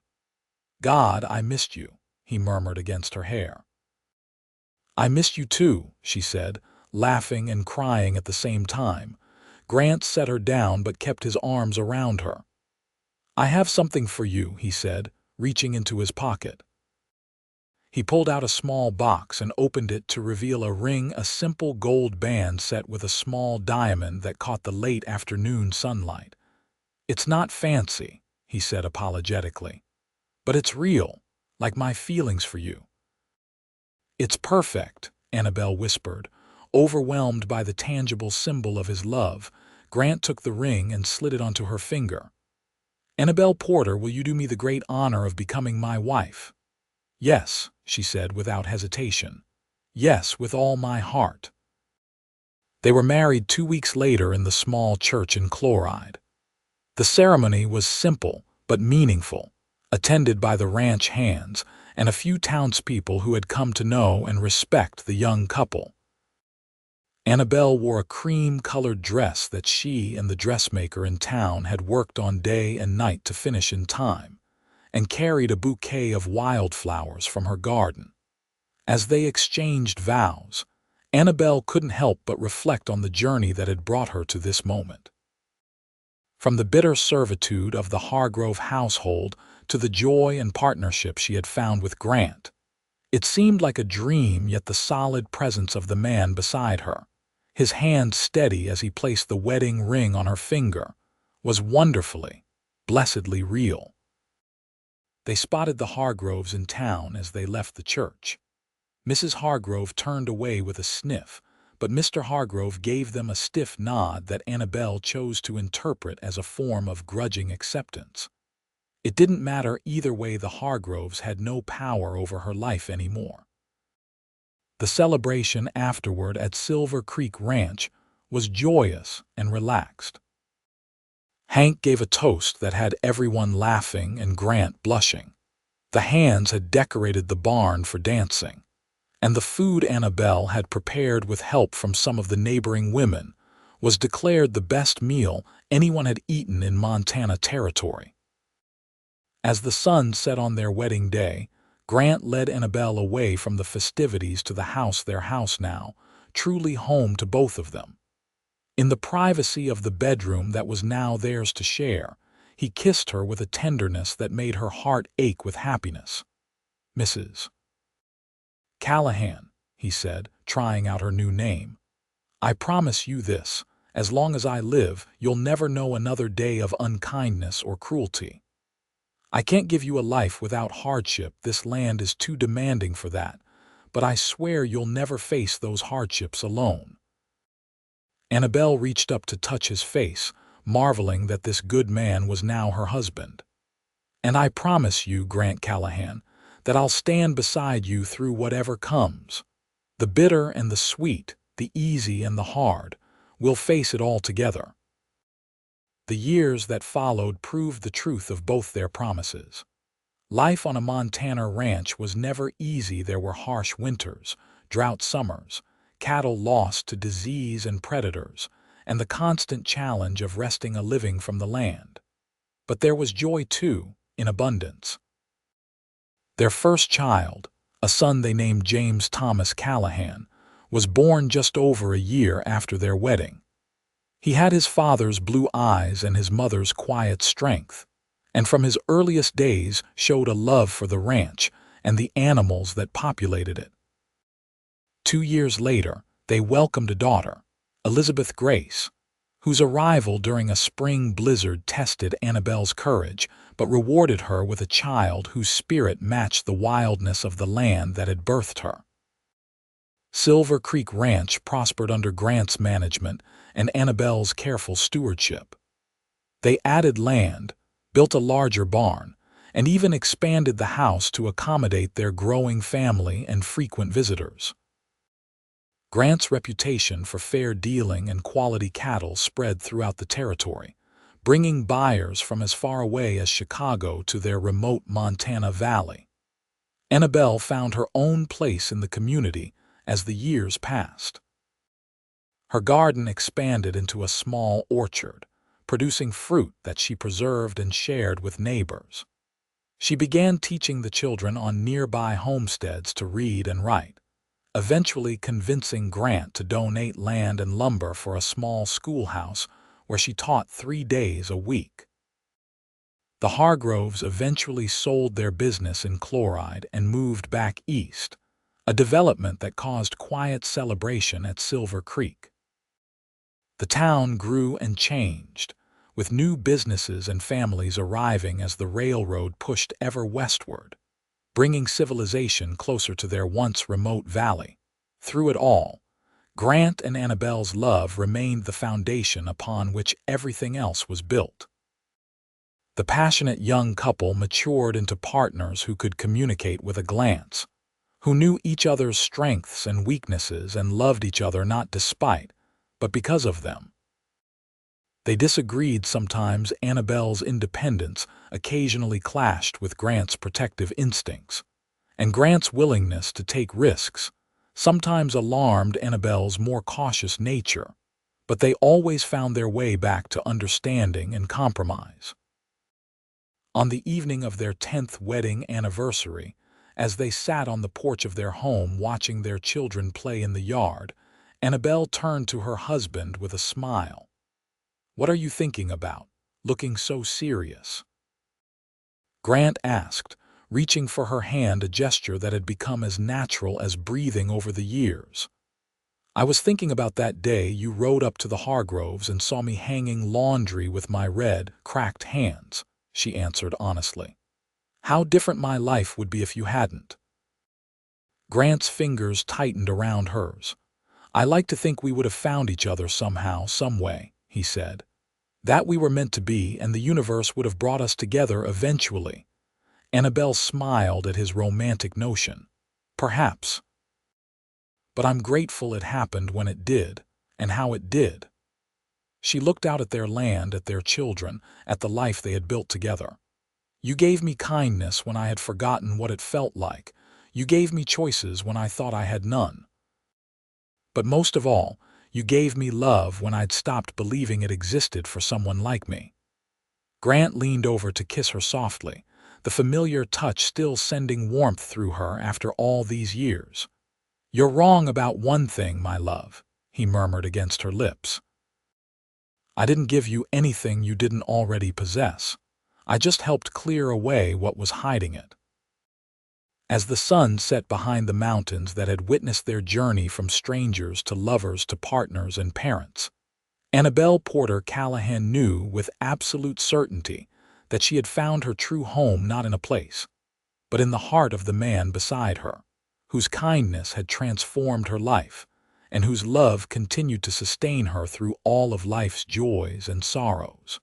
"God, I missed you," he murmured against her hair. "I missed you too," she said, laughing and crying at the same time. Grant set her down but kept his arms around her. "I have something for you," he said, reaching into his pocket. He pulled out a small box and opened it to reveal a ring, a simple gold band set with a small diamond that caught the late afternoon sunlight. "It's not fancy," he said apologetically, "but it's real, like my feelings for you." "It's perfect," Annabelle whispered, overwhelmed by the tangible symbol of his love. Grant took the ring and slid it onto her finger. "Annabelle Porter, will you do me the great honor of becoming my wife?" "Yes," she said without hesitation. "Yes, with all my heart." They were married 2 weeks later in the small church in Chloride. The ceremony was simple but meaningful, attended by the ranch hands and a few townspeople who had come to know and respect the young couple. Annabelle wore a cream-colored dress that she and the dressmaker in town had worked on day and night to finish in time, and carried a bouquet of wildflowers from her garden. As they exchanged vows, Annabelle couldn't help but reflect on the journey that had brought her to this moment. From the bitter servitude of the Hargrove household to the joy and partnership she had found with Grant, it seemed like a dream, yet the solid presence of the man beside her, his hand steady as he placed the wedding ring on her finger, was wonderfully, blessedly real. They spotted the Hargroves in town as they left the church. Mrs. Hargrove turned away with a sniff, but Mr. Hargrove gave them a stiff nod that Annabelle chose to interpret as a form of grudging acceptance. It didn't matter either way, the Hargroves had no power over her life anymore. The celebration afterward at Silver Creek Ranch was joyous and relaxed. Hank gave a toast that had everyone laughing and Grant blushing. The hands had decorated the barn for dancing, and the food Annabelle had prepared with help from some of the neighboring women was declared the best meal anyone had eaten in Montana territory. As the sun set on their wedding day, Grant led Annabelle away from the festivities to their house now, truly home to both of them. In the privacy of the bedroom that was now theirs to share, he kissed her with a tenderness that made her heart ache with happiness. "Mrs. Callahan," he said, trying out her new name, "I promise you this, as long as I live, you'll never know another day of unkindness or cruelty. I can't give you a life without hardship, this land is too demanding for that, but I swear you'll never face those hardships alone." Annabelle reached up to touch his face, marveling that this good man was now her husband. "And I promise you, Grant Callahan, that I'll stand beside you through whatever comes. The bitter and the sweet, the easy and the hard, we'll face it all together." The years that followed proved the truth of both their promises. Life on a Montana ranch was never easy. There were harsh winters, drought summers, cattle lost to disease and predators, and the constant challenge of wresting a living from the land. But there was joy too, in abundance. Their first child, a son they named James Thomas Callahan, was born just over a year after their wedding. He had his father's blue eyes and his mother's quiet strength, and from his earliest days showed a love for the ranch and the animals that populated it. 2 years later, they welcomed a daughter, Elizabeth Grace, whose arrival during a spring blizzard tested Annabelle's courage but rewarded her with a child whose spirit matched the wildness of the land that had birthed her. Silver Creek Ranch prospered under Grant's management and Annabelle's careful stewardship. They added land, built a larger barn, and even expanded the house to accommodate their growing family and frequent visitors. Grant's reputation for fair dealing and quality cattle spread throughout the territory, bringing buyers from as far away as Chicago to their remote Montana valley. Annabelle found her own place in the community as the years passed. Her garden expanded into a small orchard, producing fruit that she preserved and shared with neighbors. She began teaching the children on nearby homesteads to read and write, eventually convincing Grant to donate land and lumber for a small schoolhouse where she taught 3 days a week. The Hargroves eventually sold their business in Chloride and moved back east, a development that caused quiet celebration at Silver Creek. The town grew and changed, with new businesses and families arriving as the railroad pushed ever westward, bringing civilization closer to their once remote valley. Through it all, Grant and Annabelle's love remained the foundation upon which everything else was built. The passionate young couple matured into partners who could communicate with a glance, who knew each other's strengths and weaknesses and loved each other not despite, but because of them. They disagreed sometimes. Annabelle's independence occasionally clashed with Grant's protective instincts, and Grant's willingness to take risks sometimes alarmed Annabelle's more cautious nature, but they always found their way back to understanding and compromise. On the evening of their 10th wedding anniversary, as they sat on the porch of their home watching their children play in the yard, Annabelle turned to her husband with a smile. "What are you thinking about, looking so serious?" Grant asked, reaching for her hand, a gesture that had become as natural as breathing over the years. "I was thinking about that day you rode up to the Hargroves and saw me hanging laundry with my red, cracked hands," she answered honestly. "How different my life would be if you hadn't." Grant's fingers tightened around hers. "I like to think we would have found each other somehow, some way," he said. "That we were meant to be, and the universe would have brought us together eventually." Annabelle smiled at his romantic notion. "Perhaps. But I'm grateful it happened when it did, and how it did." She looked out at their land, at their children, at the life they had built together. "You gave me kindness when I had forgotten what it felt like. You gave me choices when I thought I had none. But most of all, you gave me love when I'd stopped believing it existed for someone like me." Grant leaned over to kiss her softly, the familiar touch still sending warmth through her after all these years. "You're wrong about one thing, my love," he murmured against her lips. "I didn't give you anything you didn't already possess. I just helped clear away what was hiding it." As the sun set behind the mountains that had witnessed their journey from strangers to lovers to partners and parents, Annabelle Porter Callahan knew with absolute certainty that she had found her true home not in a place, but in the heart of the man beside her, whose kindness had transformed her life, and whose love continued to sustain her through all of life's joys and sorrows.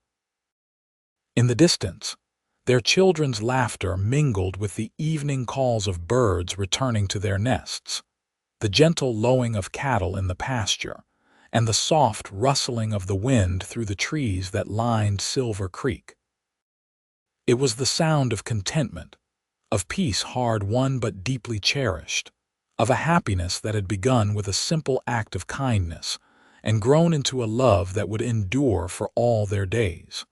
In the distance, their children's laughter mingled with the evening calls of birds returning to their nests, the gentle lowing of cattle in the pasture, and the soft rustling of the wind through the trees that lined Silver Creek. It was the sound of contentment, of peace hard-won but deeply cherished, of a happiness that had begun with a simple act of kindness and grown into a love that would endure for all their days.